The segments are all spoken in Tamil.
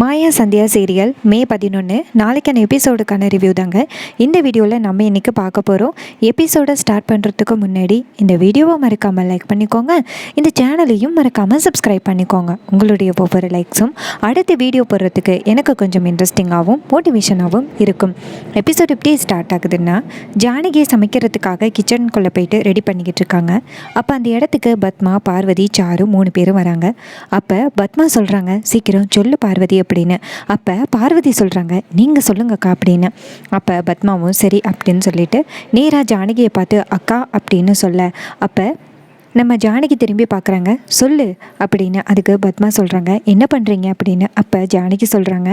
மாயா சந்தியா சீரியல் மே 11 நாளைக்கான எபிசோடுக்கான ரிவ்யூ தாங்க இந்த வீடியோவில் நம்ம இன்றைக்கி பார்க்க போகிறோம். எபிசோடை ஸ்டார்ட் பண்ணுறதுக்கு முன்னாடி இந்த வீடியோவை மறக்காமல் லைக் பண்ணிக்கோங்க, இந்த சேனலையும் மறக்காமல் சப்ஸ்கிரைப் பண்ணிக்கோங்க. உங்களுடைய ஒவ்வொரு லைக்ஸும் அடுத்த வீடியோ போடுறதுக்கு எனக்கு கொஞ்சம் இன்ட்ரெஸ்டிங்காகவும் மோட்டிவேஷனாகவும் இருக்கும். எபிசோட் எப்படி ஸ்டார்ட் ஆகுதுன்னா, ஜானகியை சமைக்கிறதுக்காக கிச்சனுக்குள்ளே போயிட்டு ரெடி பண்ணிக்கிட்டு இருக்காங்க. அப்போ அந்த இடத்துக்கு பத்மா, பார்வதி, சாரு 3 பேரும் வராங்க. அப்போ பத்மா சொல்கிறாங்க, சீக்கிரம் சொல்லு பார்வதி அப்படின்னு. அப்போ பார்வதி சொல்கிறாங்க, நீங்கள் சொல்லுங்கக்கா அப்படின்னு. அப்போ பத்மாவும் சரி அப்படின்னு சொல்லிட்டு நேராக ஜானகியை பார்த்து அக்கா அப்படின்னு சொல்ல, அப்போ நம்ம ஜானகி திரும்பி பார்க்குறாங்க, சொல்லு அப்படின்னு. அதுக்கு பத்மா சொல்கிறாங்க, என்ன பண்ணுறீங்க அப்படின்னு. அப்போ ஜானகி சொல்கிறாங்க,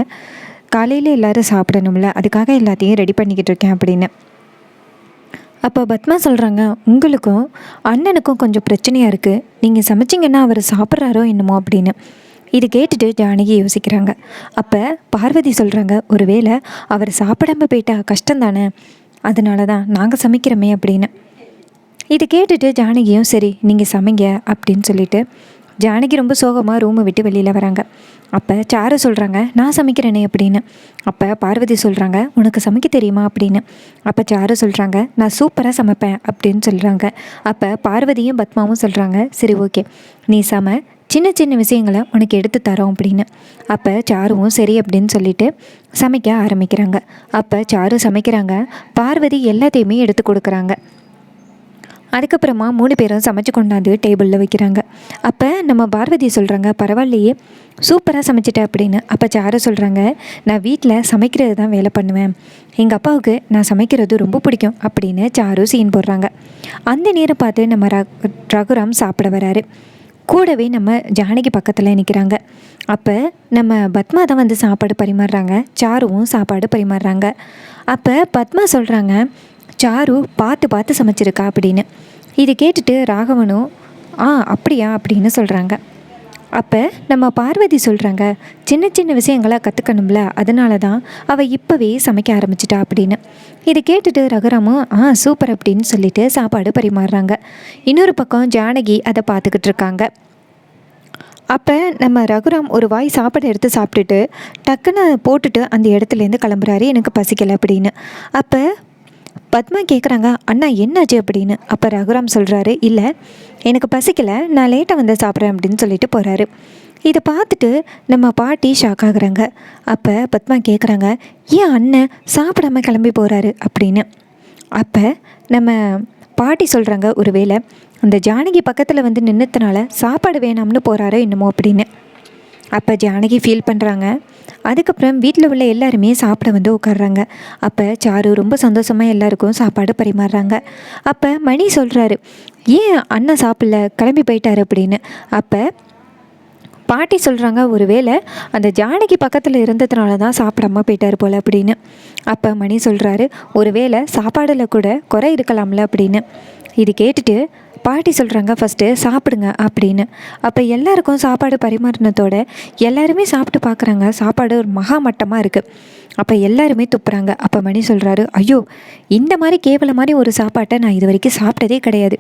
காலையில் எல்லோரும் சாப்பிடணும்ல, அதுக்காக எல்லாத்தையும் ரெடி பண்ணிக்கிட்டு இருக்கேன் அப்படின்னு. அப்போ பத்மா சொல்கிறாங்க, உங்களுக்கும் அண்ணனுக்கும் கொஞ்சம் பிரச்சனையாக இருக்குது, நீங்கள் சமைச்சிங்கன்னா அவர் சாப்பிட்றாரோ என்னமோ அப்படின்னு. இது கேட்டுட்டு ஜானகி யோசிக்கிறாங்க. அப்போ பார்வதி சொல்கிறாங்க, ஒருவேளை அவர் சாப்பிடாம போயிட்டா கஷ்டம் தானே, அதனால தான் நாங்கள் சமைக்கிறோமே அப்படின்னு. இது கேட்டுட்டு ஜானகியும் சரி நீங்கள் சமைங்க அப்படின்னு சொல்லிட்டு ஜானகி ரொம்ப சோகமாக ரூமை விட்டு வெளியில் வராங்க. அப்போ சாரு சொல்கிறாங்க, நான் சமைக்கிறேனே அப்படின்னு. அப்போ பார்வதி சொல்கிறாங்க, உனக்கு சமைக்க தெரியுமா அப்படின்னு. அப்போ சாரு சொல்கிறாங்க, நான் சூப்பராக சமைப்பேன் அப்படின்னு சொல்கிறாங்க. அப்போ பார்வதியும் பத்மாவும் சொல்கிறாங்க, சரி ஓகே நீ சின்ன சின்ன விஷயங்களை உனக்கு எடுத்து தரோம் அப்படின்னு. அப்போ சாருவும் சரி அப்படின்னு சொல்லிட்டு சமைக்க ஆரம்பிக்கிறாங்க. அப்போ சாரு சமைக்கிறாங்க, பார்வதி எல்லாத்தையுமே எடுத்து கொடுக்குறாங்க. அதுக்கப்புறமா 3 பேரும் சமைச்சு கொண்டாந்து டேபிளில் வைக்கிறாங்க. அப்போ நம்ம பார்வதி சொல்கிறாங்க, பரவாயில்லையே சூப்பராக சமைச்சிட்டேன் அப்படின்னு. அப்போ சாரு சொல்கிறாங்க, நான் வீட்டில் சமைக்கிறது தான் வேலை பண்ணுவேன், எங்கள் அப்பாவுக்கு நான் சமைக்கிறது ரொம்ப பிடிக்கும் அப்படின்னு சாரு சீன் போடுறாங்க. அந்த நேரம் பார்த்து நம்ம ரகுராம் சாப்பிட வராரு. கூடவே நம்ம ஜானகி பக்கத்தில் நிற்கிறாங்க. அப்போ நம்ம பத்மா தான் வந்து சாப்பாடு பரிமாறுறாங்க, சாருவும் சாப்பாடு பரிமாறுறாங்க. அப்போ பத்மா சொல்கிறாங்க, சாரு பார்த்து பார்த்து சமைச்சிருக்கா அப்படின்னு. இது கேட்டுட்டு ராகவனும் அப்படியா அப்படின்னு சொல்கிறாங்க. அப்போ நம்ம பார்வதி சொல்கிறாங்க, சின்ன சின்ன விஷயங்களை கற்றுக்கணும்ல, அதனால தான் அவள் இப்போவே சமைக்க ஆரம்பிச்சிட்டா அப்படின்னு. இதை கேட்டுட்டு ரகுராமும் சூப்பர் அப்படின்னு சொல்லிட்டு சாப்பாடு பரிமாறுறாங்க. இன்னொரு பக்கம் ஜானகி அதை பார்த்துக்கிட்டு இருக்காங்க. அப்போ நம்ம ரகுராம் ஒரு வாய் சாப்பாடு எடுத்து சாப்பிட்டுட்டு டக்குன்னு போட்டுட்டு அந்த இடத்துலேருந்து கிளம்புறாரு, எனக்கு பசிக்கலை அப்படின்னு. அப்போ பத்மா கேட்குறாங்க, அண்ணா என்னாச்சு அப்படின்னு. அப்போ ரகுராம் சொல்கிறாரு, இல்லை எனக்கு பசிக்கலை, நான் லேட்டாக வந்து சாப்பிட்றேன் அப்படின்னு சொல்லிட்டு போகிறாரு. இதை பார்த்துட்டு நம்ம பாட்டி ஷாக் ஆகுறாங்க. அப்போ பத்மா கேட்குறாங்க, ஏன் அண்ணன் சாப்பிடாம கிளம்பி போகிறாரு அப்படின்னு. அப்போ நம்ம பாட்டி சொல்கிறாங்க, ஒருவேளை அந்த ஜானகி பக்கத்தில் வந்து நின்றுத்தனால சாப்பாடு வேணாம்னு போகிறாரோ என்னமோ அப்படின்னு. அப்போ ஜானகி ஃபீல் பண்ணுறாங்க. அதுக்கப்புறம் வீட்டில் உள்ள எல்லாருமே சாப்பிட வந்து உட்காடுறாங்க. அப்போ சாரு ரொம்ப சந்தோஷமாக எல்லாருக்கும் சாப்பாடு பரிமாறுறாங்க. அப்போ மணி சொல்கிறாரு, ஏன் அண்ணன் சாப்பிடல, கிளம்பி போயிட்டாரு அப்படின்னு. அப்போ பாட்டி சொல்கிறாங்க, ஒருவேளை அந்த ஜானகி பக்கத்தில் இருந்ததுனால தான் சாப்பிடாம போயிட்டார் போல் அப்படின்னு. அப்போ மணி சொல்கிறாரு, ஒருவேளை சாப்பாடில் கூட குறை இருக்கலாம்ல அப்படின்னு. இது கேட்டுட்டு பாட்டி சொல்கிறாங்க, ஃபஸ்ட்டு சாப்பிடுங்க அப்படின்னு. அப்போ எல்லாருக்கும் சாப்பாடு பரிமாறினதோட எல்லாருமே சாப்பிட்டு பார்க்குறாங்க, சாப்பாடு ஒரு மகா மட்டமாக இருக்குது. அப்போ எல்லாருமே துப்புறாங்க. அப்போ மணி சொல்கிறாரு, ஐயோ இந்த மாதிரி கேவல மாதிரி ஒரு சாப்பாட்டை நான் இது வரைக்கும் சாப்பிட்டதே கிடையாது,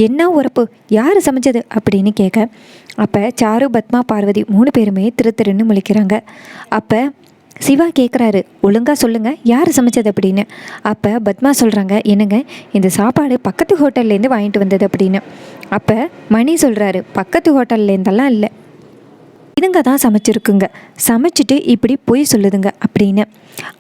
என்ன உரப்பு, யார் சமைச்சது அப்படின்னு கேட்க. அப்போ சாரு, பத்மா, பார்வதி 3 பேருமே திருன்னு முழிக்கிறாங்க. அப்போ சிவா கேட்குறாரு, ஒழுங்காக சொல்லுங்கள் யார் சமைச்சது அப்படின்னு. அப்போ பத்மா சொல்கிறாங்க, என்னங்க இந்த சாப்பாடு பக்கத்து ஹோட்டல்லேருந்து வாங்கிட்டு வந்தது அப்படின்னு. அப்போ மணி சொல்கிறாரு, பக்கத்து ஹோட்டல்லேருந்தெல்லாம் இல்லை, இதுங்க தான் சமைச்சிருக்குங்க, சமைச்சிட்டு இப்படி போய் சொல்லுதுங்க அப்படின்னு.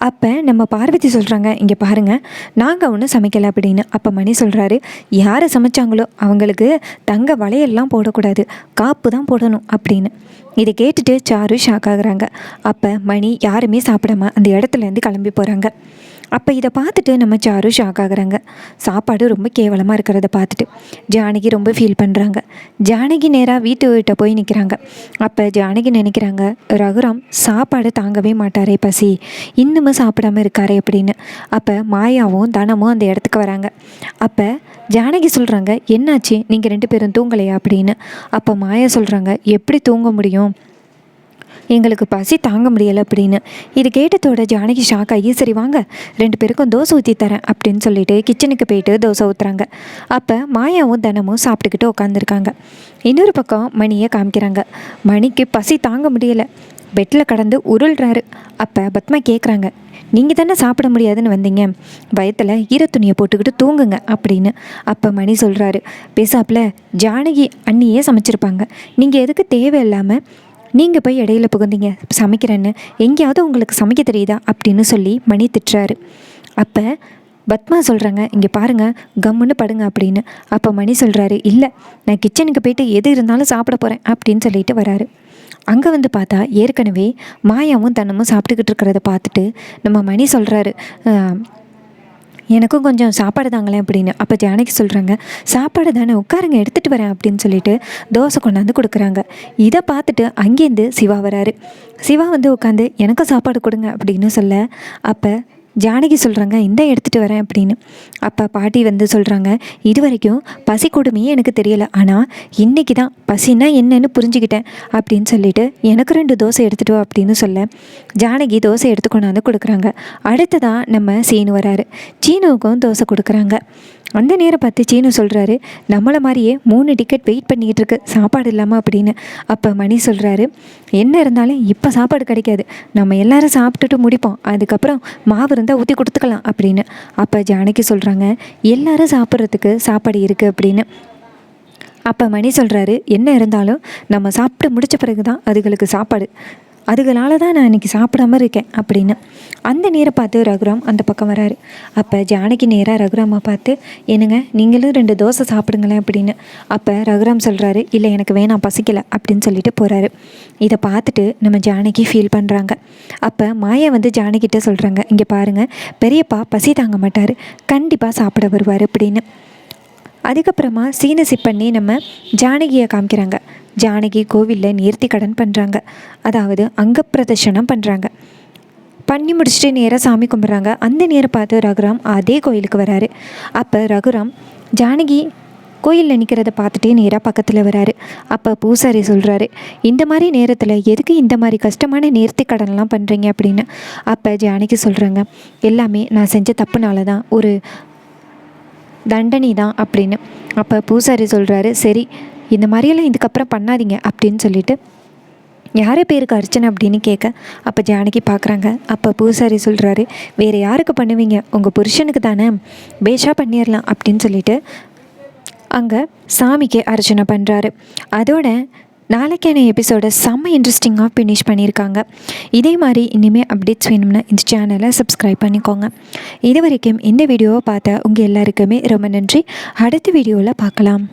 அப்போ நம்ம பார்வதி சொல்கிறாங்க, இங்கே பாருங்கள் நாங்கள் ஒன்றும் சமைக்கலை அப்படின்னு. அப்போ மணி சொல்கிறாரு, யாரை சமைச்சாங்களோ அவங்களுக்கு தங்க வளையல்லாம் போடக்கூடாது, காப்பு தான் போடணும் அப்படின்னு. இதை கேட்டுட்டு சாரு ஷாக் ஆகுறாங்க. அப்போ மணி யாருமே சாப்பிடாம அந்த இடத்துலேருந்து கிளம்பி போகிறாங்க. அப்போ இதை பார்த்துட்டு நம்ம சாரு ஷாக் ஆகுறாங்க. சாப்பாடு ரொம்ப கேவலமாக இருக்கிறத பார்த்துட்டு ஜானகி ரொம்ப ஃபீல் பண்ணுறாங்க. ஜானகி நேராக வீட்டுக்கிட்ட போய் நிற்கிறாங்க. அப்போ ஜானகி நினைக்கிறாங்க, ரகுராம் சாப்பாடு தாங்கவே மாட்டாரே, பசி இன்னமும் சாப்பிடாமல் இருக்காரே அப்படின்னு. அப்போ மாயாவும் தனமும் அந்த இடத்துக்கு வராங்க. அப்போ ஜானகி சொல்கிறாங்க, என்னாச்சு நீங்கள் 2 பேரும் தூங்கலையா அப்படின்னு. அப்போ மாயா சொல்கிறாங்க, எப்படி தூங்க முடியும், எங்களுக்கு பசி தாங்க முடியலை அப்படின்னு. இது கேட்டதோட ஜானகி ஷாக் ஆகி, சரி வாங்க 2 பேருக்கும் தோசை ஊற்றி தரேன் அப்படின்னு சொல்லிட்டு கிச்சனுக்கு போயிட்டு தோசை ஊற்றுறாங்க. அப்போ மாயாவும் தனமும் சாப்பிட்டுக்கிட்டு உட்காந்துருக்காங்க. இன்னொரு பக்கம் மணியை காமிக்கிறாங்க. மணிக்கு பசி தாங்க முடியலை, பெட்டில் கடந்து உருள்றாரு. அப்போ பத்மா கேட்குறாங்க, நீங்கள் தானே சாப்பிட முடியாதுன்னு வந்தீங்க, வயத்தில் ஈரத்துணியை போட்டுக்கிட்டு தூங்குங்க அப்படின்னு. அப்போ மணி சொல்கிறாரு, பேசாப்பில் ஜானகி அண்ணியே சமைச்சிருப்பாங்க, நீங்கள் எதுக்கு தேவையில்லாமல் நீங்கள் போய் இடையில புகுந்தீங்க சமைக்கிறேன்னு, எங்கேயாவது உங்களுக்கு சமைக்க தெரியுதா அப்படின்னு சொல்லி மணி திட்டுறாரு. அப்போ பத்மா சொல்கிறாங்க, இங்கே பாருங்கள் கம்முன்னு படுங்க அப்படின்னு. அப்போ மணி சொல்கிறாரு, இல்லை நான் கிச்சனுக்கு போயிட்டு எது இருந்தாலும் சாப்பிட போகிறேன் அப்படின்னு சொல்லிட்டு வராரு. அங்கே வந்து பார்த்தா ஏற்கனவே மாயாவும் தன்னமும் சாப்பிட்டுக்கிட்டு இருக்கிறத பார்த்துட்டு நம்ம மணி சொல்கிறாரு, எனக்கும் கொஞ்சம் சாப்பாடு தாங்களேன் அப்படின்னு. அப்போ ஜானகி சொல்கிறாங்க, சாப்பாடு தானே உட்காருங்க எடுத்துகிட்டு வரேன் அப்படின்னு சொல்லிட்டு தோசை கொண்டாந்து கொடுக்குறாங்க. இதை பார்த்துட்டு அங்கேருந்து சிவா வராரு. சிவா வந்து உட்காந்து எனக்கும் சாப்பாடு கொடுங்க அப்படின்னு சொல்ல, அப்போ ஜானகி சொல்கிறாங்க, இந்த எடுத்துகிட்டு வரேன் அப்படின்னு. அப்போ பாட்டி வந்து சொல்கிறாங்க, இது வரைக்கும் பசி கொடுமையே எனக்கு தெரியலை, ஆனால் இன்றைக்கி தான் பசின்னா என்னன்னு புரிஞ்சுக்கிட்டேன் அப்படின்னு சொல்லிட்டு எனக்கு 2 தோசை எடுத்துகிட்டு வா அப்படின்னு சொல்ல ஜானகி தோசை எடுத்து கொண்டாந்து கொடுக்குறாங்க. அடுத்ததான் நம்ம சீனு வராரு. சீனுவுக்கும் தோசை கொடுக்குறாங்க. அந்த நேரம் பார்த்து சீனு சொல்கிறாரு, நம்மளை மாதிரியே 3 டிக்கெட் வெயிட் பண்ணிக்கிட்டு இருக்கு சாப்பாடு இல்லாமல் அப்படின்னு. அப்போ மணி சொல்கிறாரு, என்ன இருந்தாலும் இப்போ சாப்பாடு கிடைக்காது, நம்ம எல்லாரும் சாப்பிட்டுட்டு முடிப்போம், அதுக்கப்புறம் மாவு இருந்தால் ஊற்றி கொடுத்துக்கலாம் அப்படின்னு. அப்போ ஜானகி சொல்கிறாங்க, எல்லாரும் சாப்பிட்றதுக்கு சாப்பாடு இருக்குது அப்படின்னு. அப்போ மணி சொல்கிறாரு, என்ன இருந்தாலும் நம்ம சாப்பிட்டு முடித்த பிறகு தான் அதுகளுக்கு சாப்பாடு, அதுகளால தான் நான் இன்றைக்கி சாப்பிடாம இருக்கேன் அப்படின்னு. அந்த நேரம் பார்த்து ரகுராம் அந்த பக்கம் வராரு. அப்போ ஜானகி நேராக ரகுராமை பார்த்து, என்னங்க நீங்களும் 2 தோசை சாப்பிடுங்களேன் அப்படின்னு. அப்போ ரகுராம் சொல்கிறாரு, இல்லை எனக்கு வேணாம் பசிக்கலை அப்படின்னு சொல்லிட்டு போகிறாரு. இதை பார்த்துட்டு நம்ம ஜானகி ஃபீல் பண்ணுறாங்க. அப்போ மாயா வந்து ஜானகிட்ட சொல்கிறாங்க, இங்கே பாருங்கள் பெரியப்பா பசி தாங்க மாட்டார், கண்டிப்பாக சாப்பிட வருவார் அப்படின்னு. அதுக்கப்புறமா சீனை சிப் பண்ணி நம்ம ஜானகியை காமிக்கிறாங்க. ஜானகி கோவிலில் நேர்த்தி கடன் பண்ணுறாங்க, அதாவது அங்க பிரதர்ஷனம் பண்ணுறாங்க. பண்ணி முடிச்சுட்டு நேராக சாமி கும்பிட்றாங்க. அந்த நேரம் பார்த்து ரகுராம் அதே கோயிலுக்கு வராரு. அப்போ ரகுராம் ஜானகி கோயிலில் நிற்கிறத பார்த்துட்டே நேராக பக்கத்தில் வராரு. அப்போ பூசாரி சொல்கிறாரு, இந்த மாதிரி நேரத்தில் எதுக்கு இந்த மாதிரி கஷ்டமான நேர்த்தி கடன்லாம் பண்ணுறீங்க அப்படின்னு. அப்போ ஜானகி சொல்கிறாங்க, எல்லாமே நான் செஞ்ச தப்புனால தான், ஒரு தண்டனை தான் அப்படின்னு. அப்போ பூசாரி சொல்கிறாரு, சரி இந்த மாதிரியெல்லாம் இதுக்கப்புறம் பண்ணாதீங்க அப்படின்னு சொல்லிட்டு, யார் பேருக்கு அர்ச்சனை அப்படின்னு கேட்க அப்போ ஜானகி பார்க்குறாங்க. அப்போ பூசாரி சொல்கிறாரு, வேறு யாருக்கு பண்ணுவீங்க, உங்கள் புருஷனுக்கு தானே, பேஷா பண்ணிடலாம் அப்படின்னு சொல்லிட்டு அங்கே சாமிக்கு அர்ச்சனை பண்ணுறாரு. அதோட நாளைக்கான எபிசோடை செம்ம இன்ட்ரெஸ்டிங்காக ஃபினிஷ் பண்ணியிருக்காங்க. இதே மாதிரி இனிமேல் அப்டேட்ஸ் வேணும்னா இந்த சேனலை சப்ஸ்கிரைப் பண்ணிக்கோங்க. இது வரைக்கும் இந்த வீடியோவை பார்த்த உங்கள் எல்லாருக்குமே ரொம்ப நன்றி. அடுத்த வீடியோவில் பார்க்கலாம்.